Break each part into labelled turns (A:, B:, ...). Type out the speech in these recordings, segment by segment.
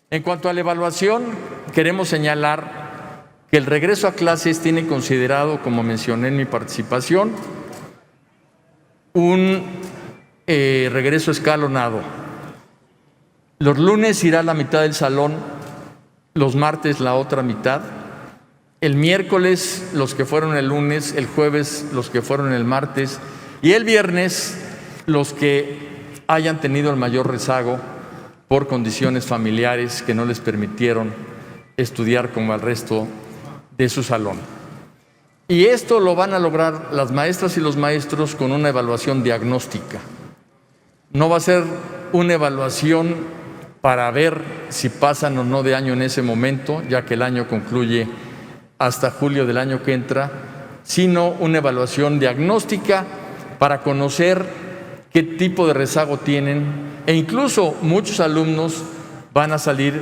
A: En cuanto a la evaluación, queremos señalar que el regreso a clases tiene considerado, como mencioné en mi participación, un regreso escalonado. Los lunes irá la mitad del salón, los martes la otra mitad, el miércoles los que fueron el lunes, el jueves los que fueron el martes y el viernes los que hayan tenido el mayor rezago por condiciones familiares que no les permitieron estudiar como al resto de su salón. Y esto lo van a lograr las maestras y los maestros con una evaluación diagnóstica. No va a ser una evaluación para ver si pasan o no de año en ese momento, ya que el año concluye hasta julio del año que entra, sino una evaluación diagnóstica para conocer qué tipo de rezago tienen, e incluso muchos alumnos van a salir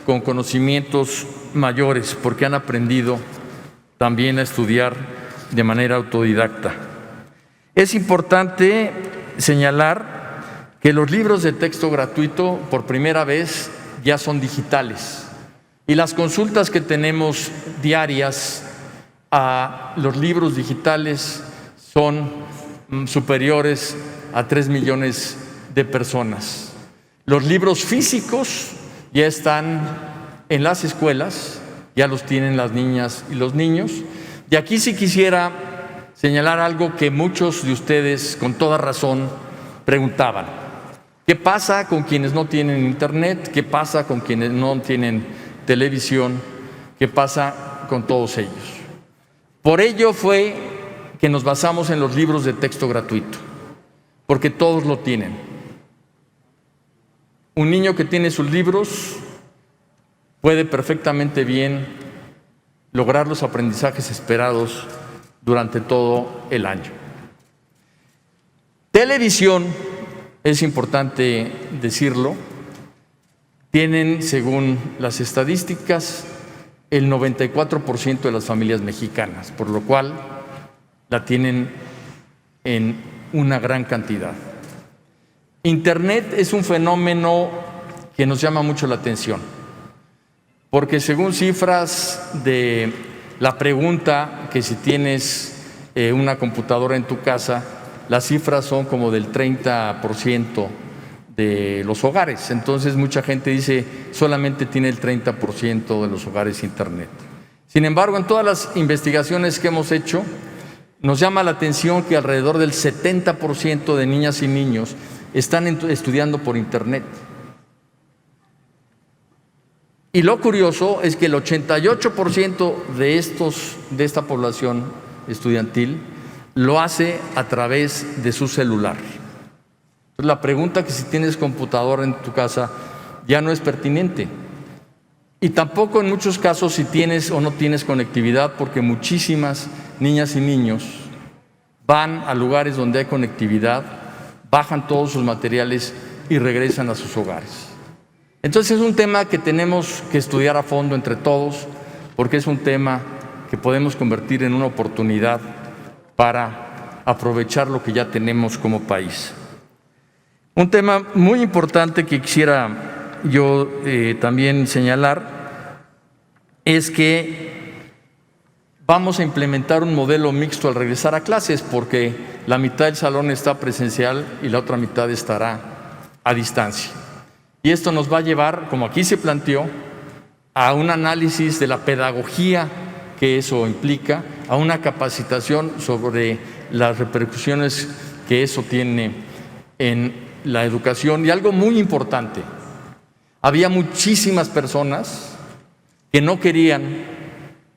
A: con conocimientos mayores porque han aprendido también a estudiar de manera autodidacta. Es importante señalar que los libros de texto gratuito por primera vez ya son digitales y las consultas que tenemos diarias a los libros digitales son superiores a 3 millones de personas. Los libros físicos ya están en las escuelas, ya los tienen las niñas y los niños. Y aquí sí quisiera señalar algo que muchos de ustedes con toda razón preguntaban. ¿Qué pasa con quienes no tienen internet? ¿Qué pasa con quienes no tienen televisión? ¿Qué pasa con todos ellos? Por ello fue que nos basamos en los libros de texto gratuito, porque todos lo tienen. Un niño que tiene sus libros puede perfectamente bien lograr los aprendizajes esperados durante todo el año. Televisión, es importante decirlo, tienen, según las estadísticas, el 94% de las familias mexicanas, por lo cual la tienen en una gran cantidad. Internet es un fenómeno que nos llama mucho la atención, porque según cifras de la pregunta que si tienes una computadora en tu casa, las cifras son como del 30% de los hogares. Entonces mucha gente dice solamente tiene el 30% de los hogares internet. Sin embargo, en todas las investigaciones que hemos hecho, nos llama la atención que alrededor del 70% de niñas y niños están estudiando por internet. Y lo curioso es que el 88% de esta población estudiantil lo hace a través de su celular. Entonces, la pregunta que si tienes computadora en tu casa ya no es pertinente. Y tampoco en muchos casos si tienes o no tienes conectividad, porque muchísimas niñas y niños van a lugares donde hay conectividad, bajan todos sus materiales y regresan a sus hogares. Entonces es un tema que tenemos que estudiar a fondo entre todos, porque es un tema que podemos convertir en una oportunidad para aprovechar lo que ya tenemos como país. Un tema muy importante que quisiera yo también señalar es que vamos a implementar un modelo mixto al regresar a clases, porque la mitad del salón está presencial y la otra mitad estará a distancia. Y esto nos va a llevar, como aquí se planteó, a un análisis de la pedagogía que eso implica, a una capacitación sobre las repercusiones que eso tiene en la educación. Y algo muy importante, había muchísimas personas que no querían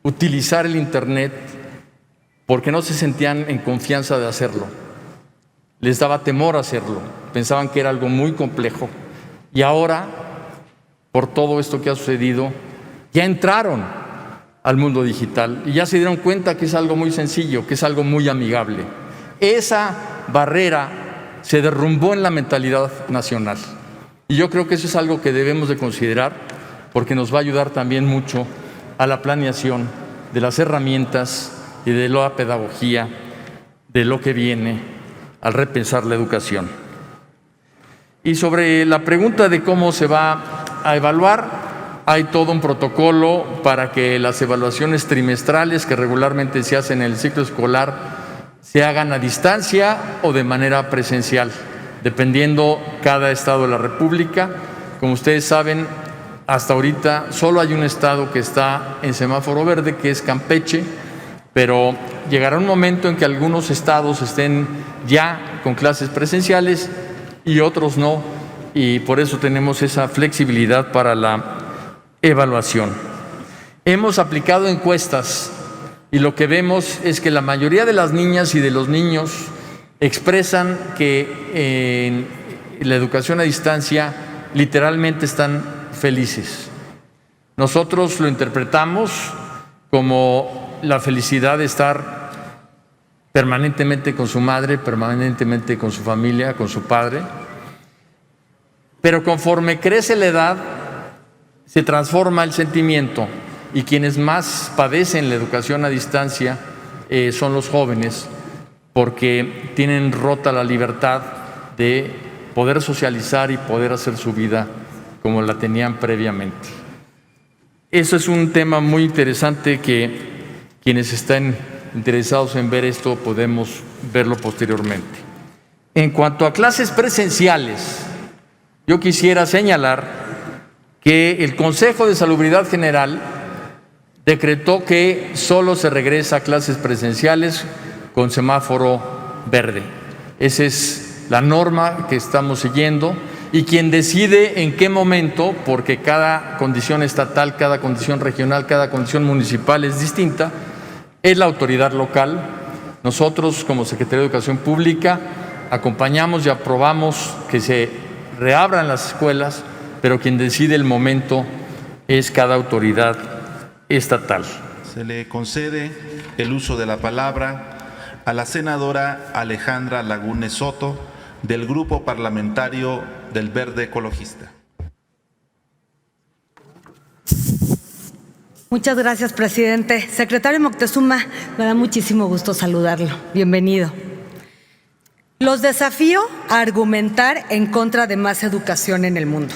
A: utilizar el internet porque no se sentían en confianza de hacerlo. Les daba temor hacerlo, pensaban que era algo muy complejo. Y ahora, por todo esto que ha sucedido, ya entraron al mundo digital y ya se dieron cuenta que es algo muy sencillo, que es algo muy amigable. Esa barrera se derrumbó en la mentalidad nacional. Y yo creo que eso es algo que debemos de considerar, porque nos va a ayudar también mucho a la planeación de las herramientas y de la pedagogía de lo que viene al repensar la educación. Y sobre la pregunta de cómo se va a evaluar, Hay todo un protocolo para que las evaluaciones trimestrales que regularmente se hacen en el ciclo escolar se hagan a distancia o de manera presencial, dependiendo cada estado de la República. Como ustedes saben, hasta ahorita solo hay un estado que está en semáforo verde, que es Campeche, pero llegará un momento en que algunos estados estén ya con clases presenciales y otros no, y por eso tenemos esa flexibilidad para la evaluación. Hemos aplicado encuestas y lo que vemos es que la mayoría de las niñas y de los niños expresan que en la educación a distancia literalmente están felices. Nosotros lo interpretamos como la felicidad de estar permanentemente con su madre, permanentemente con su familia, con su padre, pero conforme crece la edad, se transforma el sentimiento y quienes más padecen la educación a distancia son los jóvenes, porque tienen rota la libertad de poder socializar y poder hacer su vida como la tenían previamente. Eso es un tema muy interesante que quienes estén interesados en ver esto podemos verlo posteriormente. En cuanto a clases presenciales, yo quisiera señalar que el Consejo de Salubridad General decretó que solo se regresa a clases presenciales con semáforo verde. Esa es la norma que estamos siguiendo y quien decide en qué momento, porque cada condición estatal, cada condición regional, cada condición municipal es distinta, es la autoridad local. Nosotros, como Secretaría de Educación Pública, acompañamos y aprobamos que se reabran las escuelas, pero quien decide el momento es cada autoridad estatal.
B: Se le concede el uso de la palabra a la senadora Alejandra Lagunes Soto, del Grupo Parlamentario del Verde Ecologista.
C: Muchas gracias, presidente. Secretario Moctezuma, me da muchísimo gusto saludarlo. Bienvenido. Los desafío a argumentar en contra de más educación en el mundo.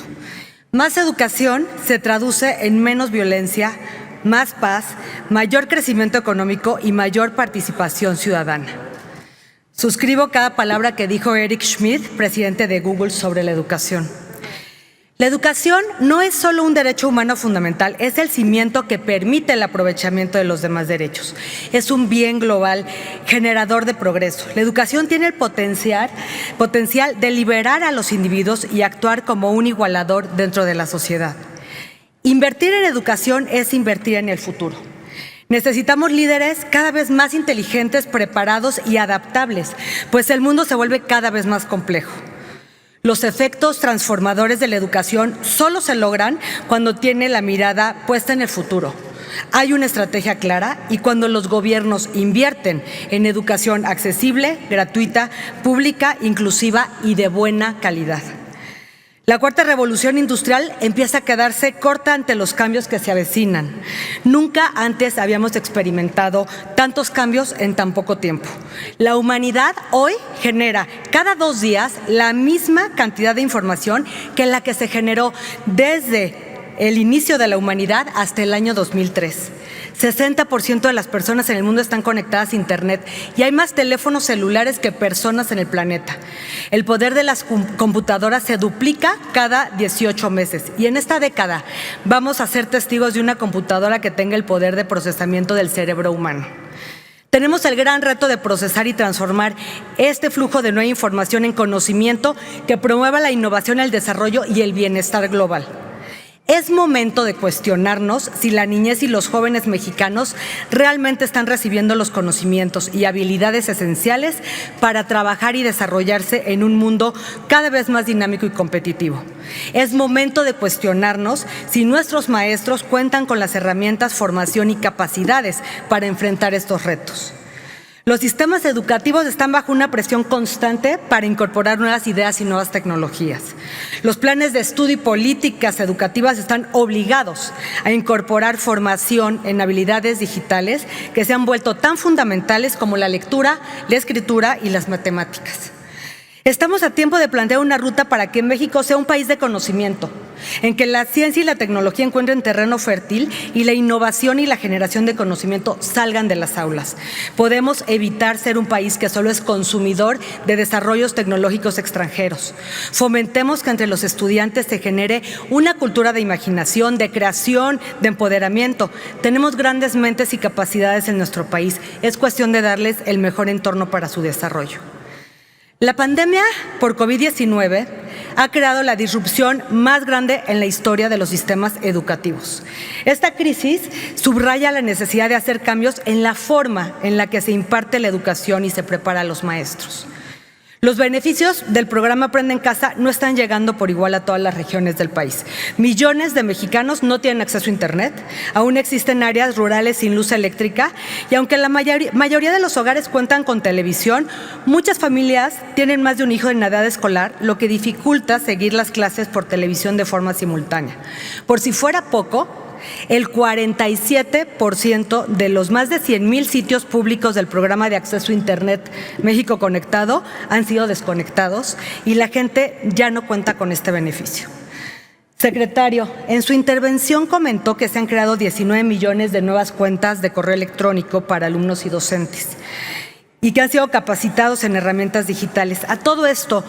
C: Más educación se traduce en menos violencia, más paz, mayor crecimiento económico y mayor participación ciudadana. Suscribo cada palabra que dijo Eric Schmidt, presidente de Google, sobre la educación. La educación no es solo un derecho humano fundamental, es el cimiento que permite el aprovechamiento de los demás derechos. Es un bien global, generador de progreso. La educación tiene el potencial de liberar a los individuos y actuar como un igualador dentro de la sociedad. Invertir en educación es invertir en el futuro. Necesitamos líderes cada vez más inteligentes, preparados y adaptables, pues el mundo se vuelve cada vez más complejo. Los efectos transformadores de la educación solo se logran cuando tiene la mirada puesta en el futuro. Hay una estrategia clara y cuando los gobiernos invierten en educación accesible, gratuita, pública, inclusiva y de buena calidad. La cuarta revolución industrial empieza a quedarse corta ante los cambios que se avecinan. Nunca antes habíamos experimentado tantos cambios en tan poco tiempo. La humanidad hoy genera cada 2 días la misma cantidad de información que la que se generó desde el inicio de la humanidad hasta el año 2003. 60% de las personas en el mundo están conectadas a Internet y hay más teléfonos celulares que personas en el planeta. El poder de las computadoras se duplica cada 18 meses y en esta década vamos a ser testigos de una computadora que tenga el poder de procesamiento del cerebro humano. Tenemos el gran reto de procesar y transformar este flujo de nueva información en conocimiento que promueva la innovación, el desarrollo y el bienestar global. Es momento de cuestionarnos si la niñez y los jóvenes mexicanos realmente están recibiendo los conocimientos y habilidades esenciales para trabajar y desarrollarse en un mundo cada vez más dinámico y competitivo. Es momento de cuestionarnos si nuestros maestros cuentan con las herramientas, formación y capacidades para enfrentar estos retos. Los sistemas educativos están bajo una presión constante para incorporar nuevas ideas y nuevas tecnologías. Los planes de estudio y políticas educativas están obligados a incorporar formación en habilidades digitales que se han vuelto tan fundamentales como la lectura, la escritura y las matemáticas. Estamos a tiempo de plantear una ruta para que México sea un país de conocimiento, en que la ciencia y la tecnología encuentren terreno fértil y la innovación y la generación de conocimiento salgan de las aulas. Podemos evitar ser un país que solo es consumidor de desarrollos tecnológicos extranjeros. Fomentemos que entre los estudiantes se genere una cultura de imaginación, de creación, de empoderamiento. Tenemos grandes mentes y capacidades en nuestro país. Es cuestión de darles el mejor entorno para su desarrollo. La pandemia por COVID-19 ha creado la disrupción más grande en la historia de los sistemas educativos. Esta crisis subraya la necesidad de hacer cambios en la forma en la que se imparte la educación y se prepara a los maestros. Los beneficios del programa Aprende en Casa no están llegando por igual a todas las regiones del país. Millones de mexicanos no tienen acceso a Internet, aún existen áreas rurales sin luz eléctrica y aunque la mayoría de los hogares cuentan con televisión, muchas familias tienen más de un hijo en edad escolar, lo que dificulta seguir las clases por televisión de forma simultánea. Por si fuera poco, el 47% de los más de 100,000 sitios públicos del programa de acceso a Internet México Conectado han sido desconectados y la gente ya no cuenta con este beneficio. Secretario, en su intervención comentó que se han creado 19 millones de nuevas cuentas de correo electrónico para alumnos y docentes y que han sido capacitados en herramientas digitales. A todo esto,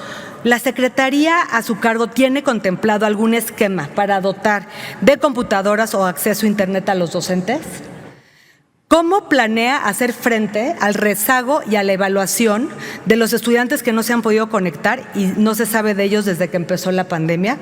C: ¿la Secretaría a su cargo tiene contemplado algún esquema para dotar de computadoras o acceso a Internet a los docentes? ¿Cómo planea hacer frente al rezago y a la evaluación de los estudiantes que no se han podido conectar y no se sabe de ellos desde que empezó la pandemia?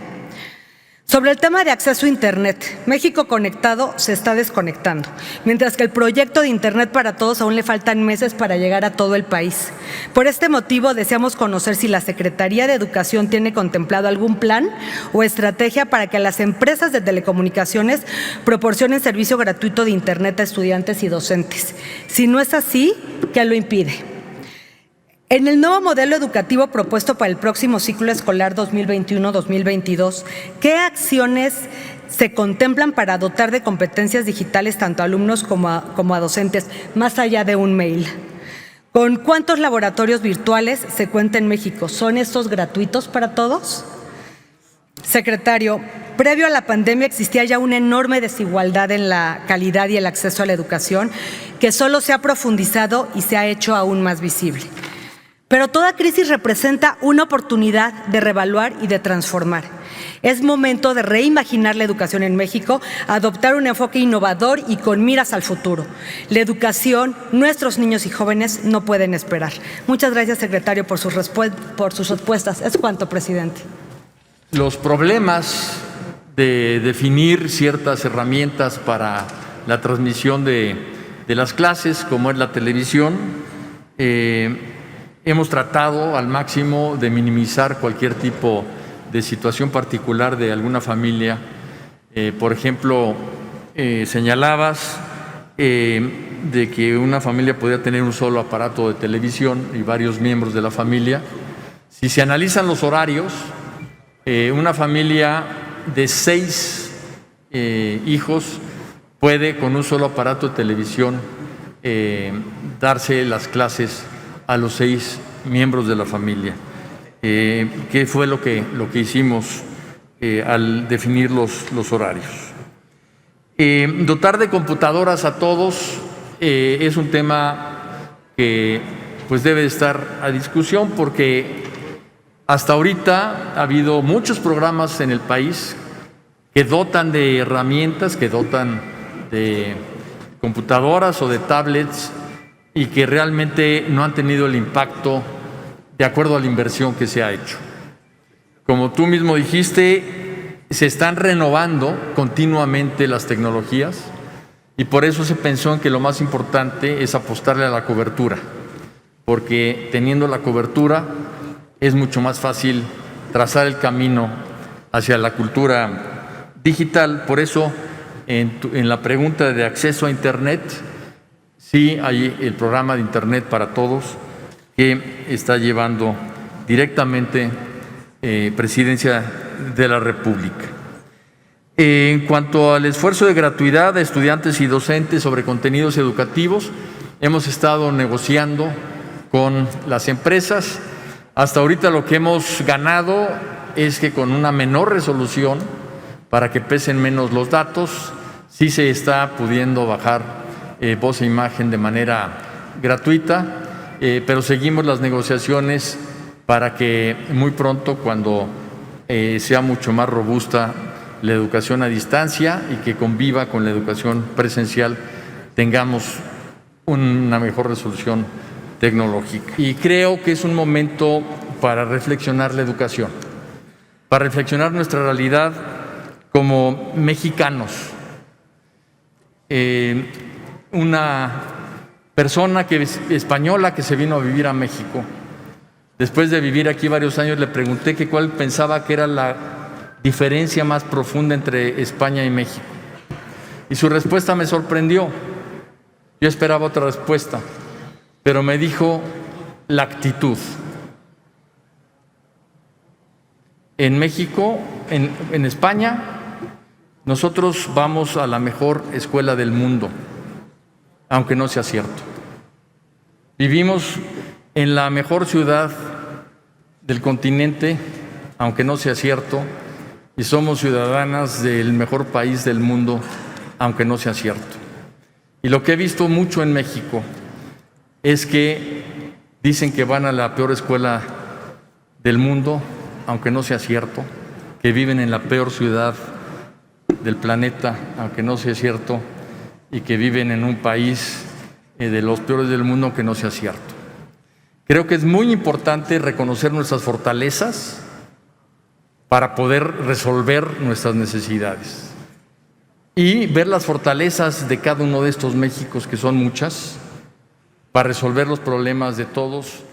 C: Sobre el tema de acceso a Internet, México Conectado se está desconectando, mientras que el proyecto de Internet para todos aún le faltan meses para llegar a todo el país. Por este motivo, deseamos conocer si la Secretaría de Educación tiene contemplado algún plan o estrategia para que las empresas de telecomunicaciones proporcionen servicio gratuito de Internet a estudiantes y docentes. Si no es así, ¿qué lo impide? En el nuevo modelo educativo propuesto para el próximo ciclo escolar 2021-2022, ¿qué acciones se contemplan para dotar de competencias digitales tanto a alumnos como a docentes, más allá de un mail? ¿Con cuántos laboratorios virtuales se cuenta en México? ¿Son estos gratuitos para todos? Secretario, previo a la pandemia existía ya una enorme desigualdad en la calidad y el acceso a la educación que solo se ha profundizado y se ha hecho aún más visible. Pero toda crisis representa una oportunidad de reevaluar y de transformar. Es momento de reimaginar la educación en México, adoptar un enfoque innovador y con miras al futuro. La educación, nuestros niños y jóvenes no pueden esperar. Muchas gracias, secretario, por sus respuestas. Es cuanto, presidente.
A: Los problemas de definir ciertas herramientas para la transmisión de las clases, como es la televisión, hemos tratado al máximo de minimizar cualquier tipo de situación particular de alguna familia. Por ejemplo, señalabas de que una familia podía tener un solo aparato de televisión y varios miembros de la familia. Si se analizan los horarios, una familia de 6 hijos puede con un solo aparato de televisión darse las clases a los 6 miembros de la familia. ¿Qué fue lo que hicimos al definir los horarios? Dotar de computadoras a todos es un tema que pues debe estar a discusión porque hasta ahorita ha habido muchos programas en el país que dotan de herramientas, que dotan de computadoras o de tablets y que realmente no han tenido el impacto de acuerdo a la inversión que se ha hecho. Como tú mismo dijiste, se están renovando continuamente las tecnologías y por eso se pensó en que lo más importante es apostarle a la cobertura, porque teniendo la cobertura es mucho más fácil trazar el camino hacia la cultura digital. Por eso, en la pregunta de acceso a Internet, sí hay el programa de Internet para todos que está llevando directamente Presidencia de la República. En cuanto al esfuerzo de gratuidad de estudiantes y docentes sobre contenidos educativos, hemos estado negociando con las empresas Hasta ahorita lo que hemos ganado es que con una menor resolución, para que pesen menos los datos, sí se está pudiendo bajar voz e imagen de manera gratuita, pero seguimos las negociaciones para que muy pronto, cuando sea mucho más robusta la educación a distancia y que conviva con la educación presencial, tengamos una mejor resolución tecnológica. Y creo que es un momento para reflexionar la educación, para reflexionar nuestra realidad como mexicanos. Una persona española que se vino a vivir a México, después de vivir aquí varios años, le pregunté que cuál pensaba que era la diferencia más profunda entre España y México. Y su respuesta me sorprendió. Yo esperaba otra respuesta, pero me dijo la actitud. En México, en España, nosotros vamos a la mejor escuela del mundo, aunque no sea cierto. Vivimos en la mejor ciudad del continente, aunque no sea cierto, y somos ciudadanas del mejor país del mundo, aunque no sea cierto. Y lo que he visto mucho en México es que dicen que van a la peor escuela del mundo, aunque no sea cierto, que viven en la peor ciudad del planeta, aunque no sea cierto, y que viven en un país de los peores del mundo, aunque no sea cierto. Creo que es muy importante reconocer nuestras fortalezas para poder resolver nuestras necesidades y ver las fortalezas de cada uno de estos Méxicos, que son muchas, para resolver los problemas de todos